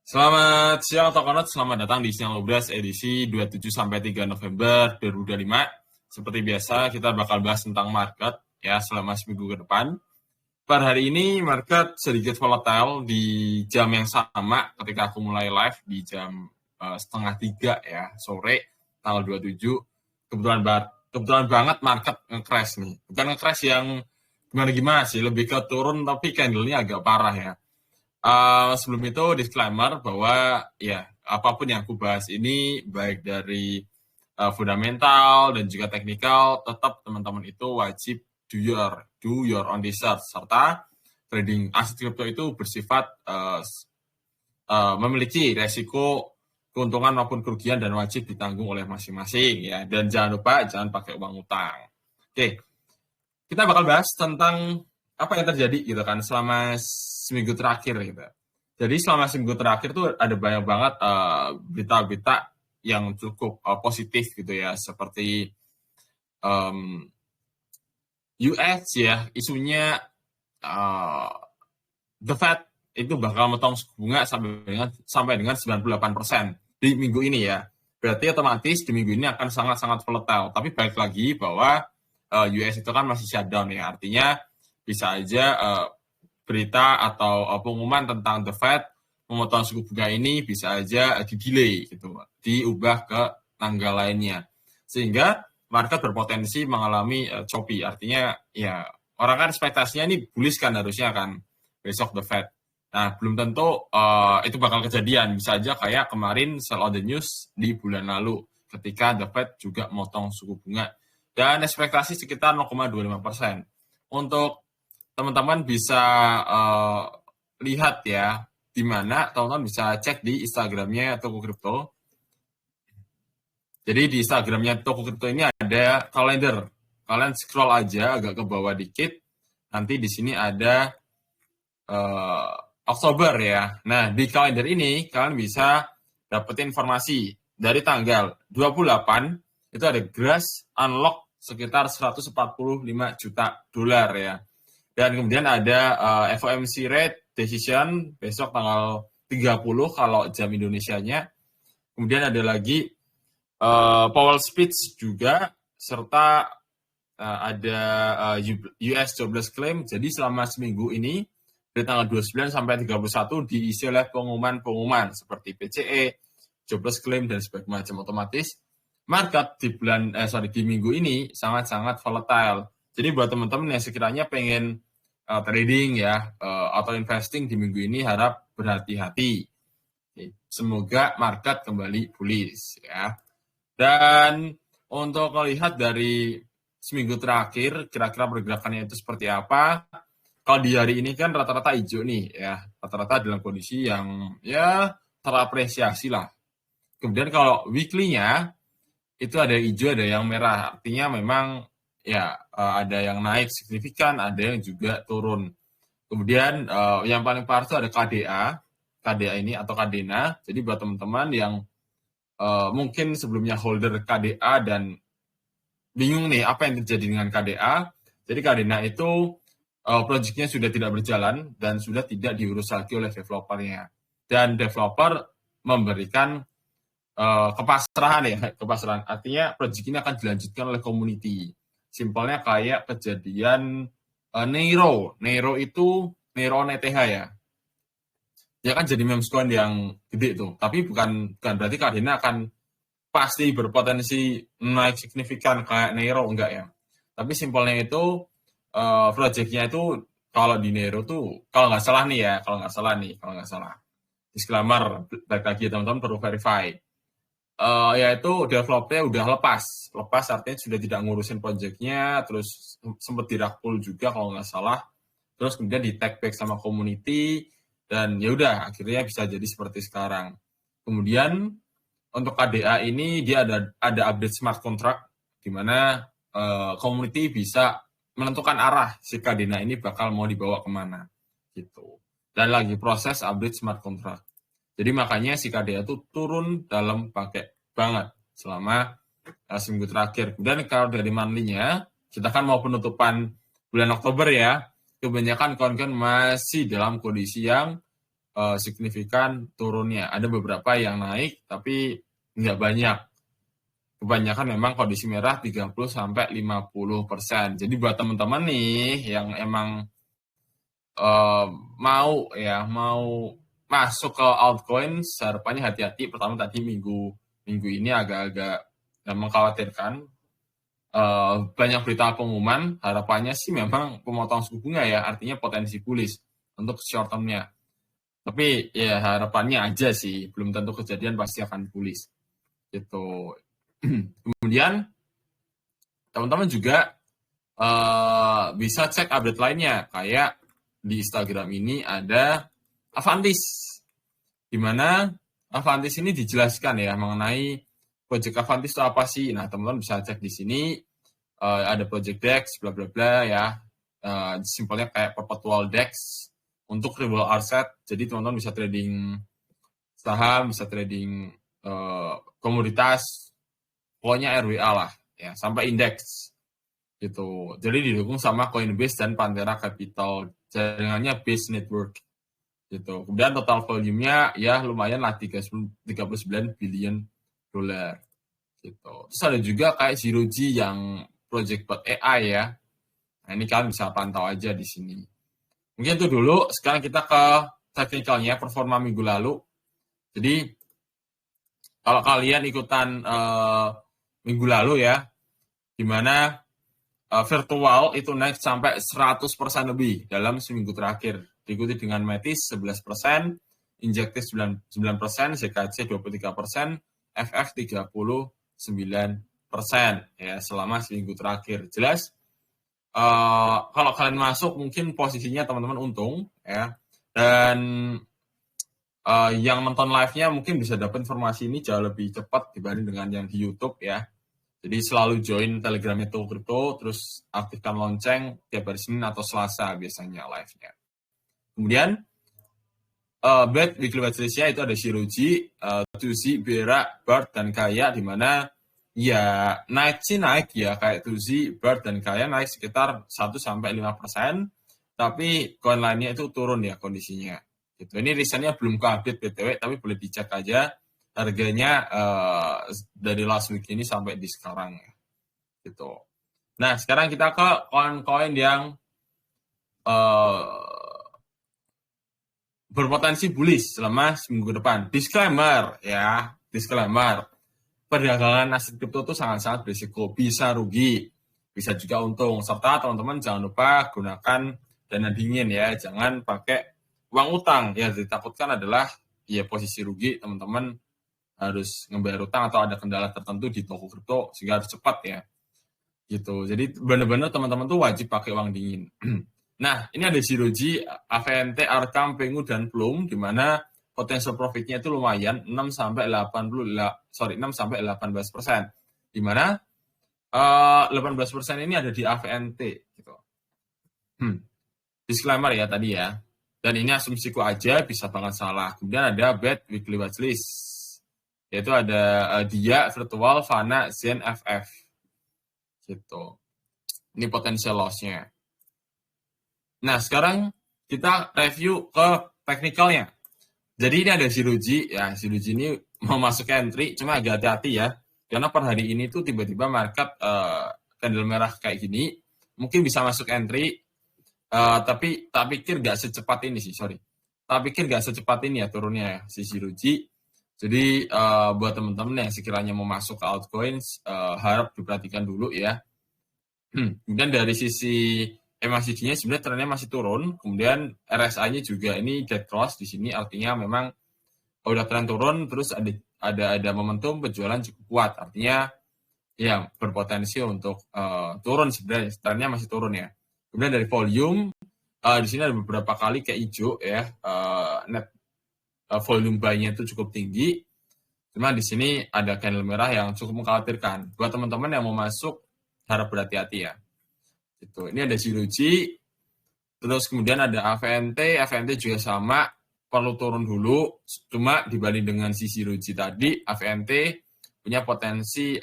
Selamat siang atau konot, selamat datang di Siang Lobras edisi 27 sampai 3 November 2025. Seperti biasa, kita bakal bahas tentang market ya selama seminggu ke depan. Per hari ini market sedikit volatile di jam yang sama ketika aku mulai live di jam setengah 3 ya sore tanggal 27. Kebetulan banget market nge-crash nih. Bukan nge-crash yang gimana-gimana sih, lebih ke turun tapi candle-nya agak parah ya. Sebelum itu disclaimer bahwa ya apapun yang aku bahas ini baik dari fundamental dan juga teknikal, tetap teman-teman itu wajib do your own research, serta trading aset kripto itu bersifat memiliki resiko keuntungan maupun kerugian dan wajib ditanggung oleh masing-masing ya. Dan jangan lupa jangan pakai uang utang. Oke, kita bakal bahas tentang apa yang terjadi gitu kan selama seminggu terakhir gitu. Jadi selama seminggu terakhir tuh ada banyak banget berita-berita yang cukup positif gitu ya, seperti US ya, isunya the Fed itu bakal motong suku bunga sampai dengan 98% di minggu ini ya. Berarti otomatis di minggu ini akan sangat-sangat volatile. Tapi balik lagi bahwa US itu kan masih shutdown ya, artinya bisa aja berita atau pengumuman tentang the Fed memotong suku bunga ini bisa aja di-delay gitu, diubah ke tanggal lainnya, sehingga market berpotensi mengalami choppy. Artinya ya orang kan ekspektasinya ini bullish kan harusnya kan besok the Fed. Nah belum tentu itu bakal kejadian, bisa aja kayak kemarin sell on the news di bulan lalu ketika the Fed juga motong suku bunga dan ekspektasi sekitar 0,25%. Untuk teman-teman bisa lihat ya, di mana teman-teman bisa cek di Instagramnya Toko Kripto. Jadi di Instagramnya Toko Kripto ini ada kalender. Kalian scroll aja agak ke bawah dikit. Nanti di sini ada Oktober ya. Nah di kalender ini kalian bisa dapetin informasi dari tanggal 28 itu ada gross unlock sekitar 145 juta dolar ya. Dan kemudian ada FOMC rate decision besok tanggal 30 kalau jam Indonesianya. Kemudian ada lagi Powell speech juga, serta ada US jobless claim. Jadi selama seminggu ini dari tanggal 29 sampai 31 diisi oleh pengumuman-pengumuman seperti PCE, jobless claim dan sebagainya macam. Otomatis market di minggu ini sangat-sangat volatile. Jadi buat teman-teman yang sekiranya pengen trading ya atau investing di minggu ini, harap berhati-hati. Semoga market kembali bullish ya. Dan untuk melihat dari seminggu terakhir kira-kira pergerakannya itu seperti apa. Kalau di hari ini kan rata-rata hijau nih ya, rata-rata dalam kondisi yang ya terapresiasi lah. Kemudian kalau weekly-nya itu ada yang hijau, ada yang merah. Artinya memang ya ada yang naik signifikan, ada yang juga turun. Kemudian yang paling parah itu ada KDA ini atau Kadena. Jadi buat teman-teman yang mungkin sebelumnya holder KDA dan bingung nih apa yang terjadi dengan KDA. Jadi Kadena itu proyeknya sudah tidak berjalan dan sudah tidak diurus lagi oleh developernya. Dan developer memberikan kepasrahan. Artinya proyek ini akan dilanjutkan oleh community. Simpelnya kayak kejadian Neiro itu Neiro NTH ya. Dia kan jadi meme coin yang gede tuh. Tapi bukan berarti Kadena akan pasti berpotensi naik signifikan kayak Neiro, enggak ya. Tapi simpelnya itu proyeknya itu kalau di Neiro tuh kalau nggak salah. Disclaimer, balik lagi teman-teman perlu verify. Yaitu developernya udah lepas artinya sudah tidak ngurusin proyeknya, terus sempat dirakpul juga kalau nggak salah, terus kemudian di tag back sama community, dan ya udah akhirnya bisa jadi seperti sekarang. Kemudian untuk KDA ini dia ada update smart contract di mana community bisa menentukan arah si Kadena ini bakal mau dibawa kemana gitu, dan lagi proses update smart contract. Jadi makanya si KDA itu turun dalam pakai banget selama seminggu terakhir. Kemudian kalau dari monthly-nya, kita kan mau penutupan bulan Oktober ya, kebanyakan koin-koin masih dalam kondisi yang signifikan turunnya. Ada beberapa yang naik, tapi nggak banyak. Kebanyakan memang kondisi merah 30-50%. Jadi buat teman-teman nih yang emang mau masuk ke altcoin, harapannya hati-hati. Pertama tadi minggu ini agak-agak mengkhawatirkan. Banyak berita pengumuman, harapannya sih memang pemotong suku bunga ya, artinya potensi bullish untuk short term-nya. Tapi ya harapannya aja sih, belum tentu kejadian, pasti akan bullish. Gitu. Kemudian teman-teman juga bisa cek update lainnya, kayak di Instagram ini ada Avantis, di mana Avantis ini dijelaskan ya mengenai project Avantis itu apa sih. Nah, teman-teman bisa cek di sini, ada project DEX, bla bla bla ya. Simpelnya kayak perpetual DEX untuk real asset. Jadi teman-teman bisa trading saham, bisa trading komoditas, pokoknya RWA lah ya, sampai indeks gitu. Jadi didukung sama Coinbase dan Pantera Capital, jaringannya Base Network gitu. Kemudian total volume-nya ya lumayan lah, 39 billion dolar gitu. Terus ada juga kayak Zero G yang project buat AI ya. Nah, ini kalian bisa pantau aja di sini. Mungkin itu dulu. Sekarang kita ke technicalnya, performa minggu lalu. Jadi kalau kalian ikutan minggu lalu ya, di mana virtual itu naik sampai 100% lebih dalam seminggu terakhir. Diikuti dengan Metis 11%, Injektif 9%, ZKC 23%, FF 39% ya selama seminggu terakhir. Jelas kalau kalian masuk mungkin posisinya teman-teman untung ya. Dan yang nonton live-nya mungkin bisa dapat informasi ini jauh lebih cepat dibanding dengan yang di YouTube ya. Jadi selalu join Telegramnya Tuh Crypto, terus aktifkan lonceng tiap hari Senin atau Selasa biasanya live-nya. Kemudian Black Weekly Watchlist-nya itu ada Shiroji, Tuzi, Bera, Bart, dan Kaya, di mana ya naik ya, kayak Tuzi, Bart, dan Kaya naik sekitar 1-5%, tapi koin lainnya itu turun ya kondisinya. Gitu. Ini recentnya belum ke-update BTW, tapi boleh dicek aja harganya dari last week ini sampai di sekarang gitu. Nah, sekarang kita ke koin-koin yang berpotensi bullish selama seminggu depan. Disclaimer ya, disclaimer. Perdagangan aset kripto itu sangat-sangat berisiko, bisa rugi, bisa juga untung. Serta teman-teman jangan lupa gunakan dana dingin ya, jangan pakai uang utang. Ya, ditakutkan adalah ya posisi rugi, teman-teman harus ngebayar utang atau ada kendala tertentu di toko kripto sehingga harus cepat ya. Gitu. Jadi benar-benar teman-teman tuh wajib pakai uang dingin. Nah, ini ada Shiroji, AVNT, Arkam, Pengu, dan Plum, di mana potensial profitnya itu lumayan 6-18%, di mana 18% ini ada di AVNT gitu. Disclaimer ya tadi ya. Dan ini asumsiku aja, bisa banget salah. Kemudian ada Bad Weekly Watchlist, yaitu ada Dia, Virtual, Fana, Zen, FF. Gitu. Ini potensial loss-nya. Nah, sekarang kita review ke teknikalnya. Jadi ini ada Shiroji, ya Shiroji ini mau masuk entry, cuma agak hati-hati ya. Karena per hari ini tuh tiba-tiba market candle merah kayak gini, mungkin bisa masuk entry, tapi tak pikir gak secepat ini sih, sorry. Tak pikir gak secepat ini ya turunnya ya, si Shiroji. Jadi buat teman-teman yang sekiranya mau masuk ke altcoins, harap diperhatikan dulu ya. Kemudian dari sisi MACD-nya sebenarnya trennya masih turun, kemudian RSI-nya juga ini dead cross di sini, artinya memang udah tren turun, terus ada momentum penjualan cukup kuat, artinya ya berpotensi untuk turun sebenarnya, trennya masih turun ya. Kemudian dari volume, di sini ada beberapa kali kayak hijau ya, net volume buy-nya itu cukup tinggi, cuma di sini ada candle merah yang cukup mengkhawatirkan. Buat teman-teman yang mau masuk, harap berhati-hati ya. Gitu. Ini ada Shiroji, terus kemudian ada AVNT juga sama, perlu turun dulu, cuma dibanding dengan si Shiroji tadi, AVNT punya potensi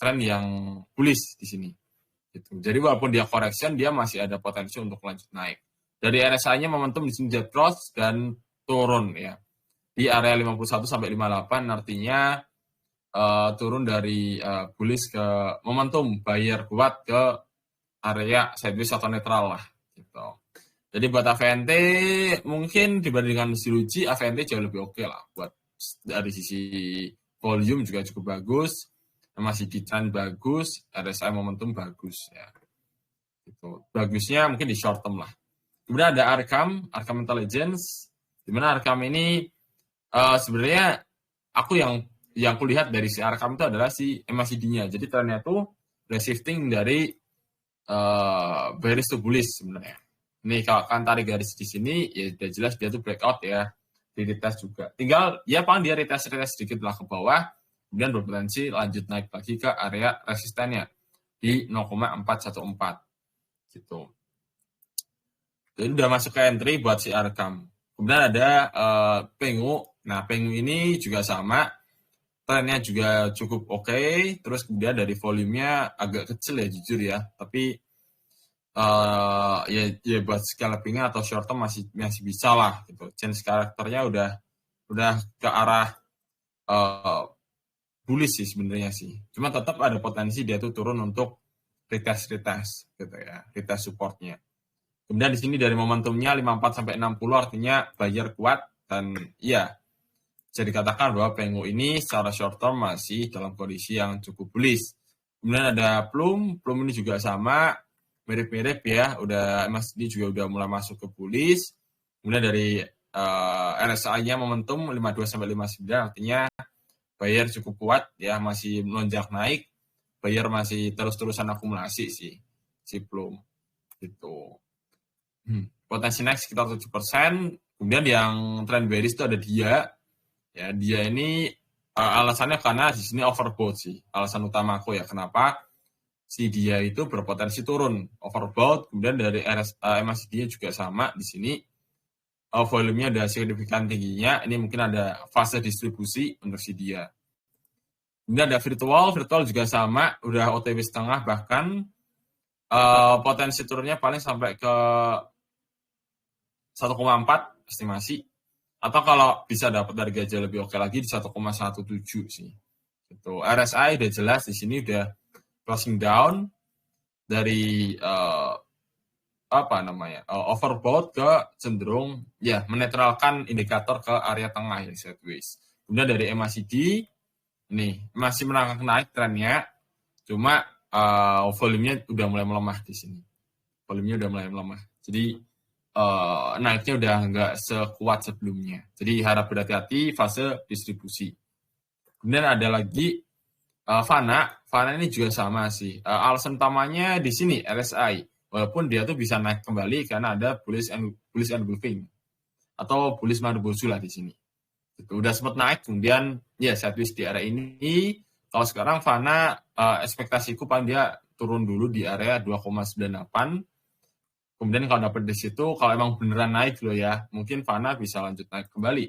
tren yang bullish di sini. Gitu. Jadi walaupun dia correction, dia masih ada potensi untuk lanjut naik. Dari RSI-nya momentum di sini dead cross, dan turun ya. Di area 51 sampai 58 artinya turun dari bullish ke momentum buyer kuat ke area sideways atau netral lah gitu. Jadi buat AVNT mungkin dibandingkan Siluji, AVNT jauh lebih oke lah buat dari sisi volume juga cukup bagus, masih di trend bagus, RSI momentum bagus ya. Gitu. Bagusnya mungkin di short term lah. Kemudian ada Arkham Intelligence, di mana Arkham ini sebenarnya aku yang kulihat dari si Arkham itu adalah si MACD-nya. Jadi trennya tuh udah shifting dari bearish to bullish sebenarnya. Ini kalau kan tarik garis di sini, ya udah jelas dia tuh breakout ya, di retest juga. Tinggal ya paling dia retest sedikit lah ke bawah, kemudian berpotensi lanjut naik lagi ke area resistennya di 0,414 gitu. Jadi udah masuk ke entry buat si Arkham. Kemudian ada Pengu. Nah, Pengu ini juga sama, trennya juga cukup oke. Terus kemudian dari volumenya agak kecil ya jujur ya, tapi ya buat scalpingnya atau short term masih bisa lah gitu. Change karakternya udah ke arah bullish sih sebenarnya sih. Cuma tetap ada potensi dia tuh turun untuk retest gitu ya, retest supportnya. Kemudian di sini dari momentumnya 54 sampai 60 artinya buyer kuat dan ya bisa dikatakan bahwa Pengu ini secara short term masih dalam kondisi yang cukup bullish. Kemudian ada Plum ini juga sama, mirip-mirip ya, ini juga udah mulai masuk ke bullish. Kemudian dari RSI-nya momentum 52 sampai 59 artinya buyer cukup kuat ya, masih melonjak naik, buyer masih terus-terusan akumulasi sih si Plum gitu. Potensi naik sekitar 7%. Kemudian yang trend bearish itu ada dia. Ya, dia ini alasannya karena di sini overbought sih. Alasan utama aku ya kenapa si dia itu berpotensi turun, overbought. Kemudian dari MACD-nya juga sama di sini. Volumenya ada signifikan tingginya. Ini mungkin ada fase distribusi untuk si dia. Kemudian ada virtual juga sama, udah OTW setengah bahkan potensi turunnya paling sampai ke 1,4 estimasi, atau kalau bisa dapat dari gajah lebih oke lagi di 1,17 sih. Gitu. RSI udah jelas di sini udah closing down dari overbought ke cenderung ya menetralkan indikator ke area tengah ya sideways. Kemudian dari MACD nih masih merangkak naik trennya, cuma volumenya udah mulai melemah di sini. Volumenya udah mulai melemah. Jadi naiknya udah nggak sekuat sebelumnya. Jadi harap berhati-hati fase distribusi. Kemudian ada lagi Fana ini juga sama sih. Alasan utamanya di sini RSI, walaupun dia tuh bisa naik kembali karena ada bullish engulfing atau bullish marubozu lah di sini. Itu udah sempat naik, kemudian ya sideways di area ini. Kalau sekarang Fana ekspektasiku paling dia turun dulu di area 2,98. Kemudian kalau dapet di situ, kalau emang beneran naik loh ya, mungkin Fana bisa lanjut naik kembali,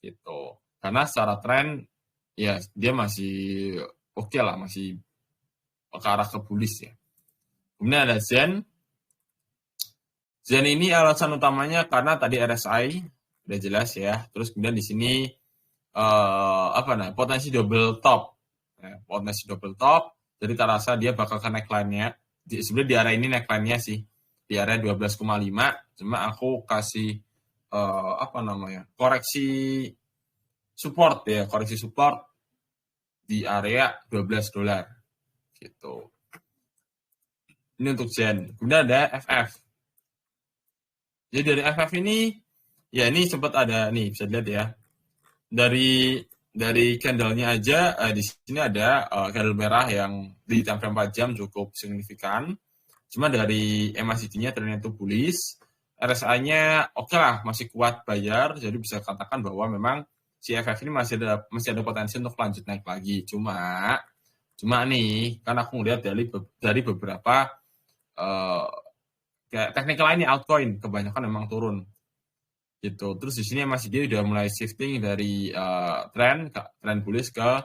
gitu. Karena secara tren, ya dia masih oke lah, masih ke arah ke bullish ya. Kemudian ada Zen. Zen ini alasan utamanya karena tadi RSI udah jelas ya. Terus kemudian di sini potensi double top, potensi double top. Jadi terasa dia bakal ke neckline-nya. Sebenarnya di area ini neckline-nya sih. Di area 12,5, cuma aku kasih koreksi support di area $12 gitu. Ini untuk Zen. Kemudian ada FF. Jadi dari FF ini ya ini sempat ada nih, bisa dilihat ya. Dari candle-nya aja di sini ada candle merah yang di time frame 4 jam cukup signifikan. Cuma dari MACD-nya ternyata bullish, RSI-nya oke lah, masih kuat buyer, jadi bisa katakan bahwa memang si FF ini masih ada potensi untuk lanjut naik lagi. Cuma nih, kan aku ngeliat dari beberapa kayak technical lainnya altcoin, kebanyakan memang turun. Gitu. Terus di sini MACD udah mulai shifting dari trend bullish ke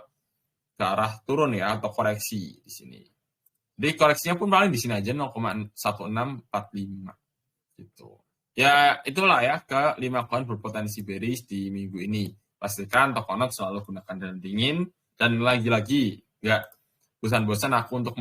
arah turun ya, atau koreksi di sini. Jadi koreksinya pun paling di sini aja 0,1645 gitu. Ya, itulah ya ke 5 koin berpotensi bearish di minggu ini. Pastikan Tokonot selalu gunakan dana dingin, dan lagi-lagi nggak bosan-bosan aku untuk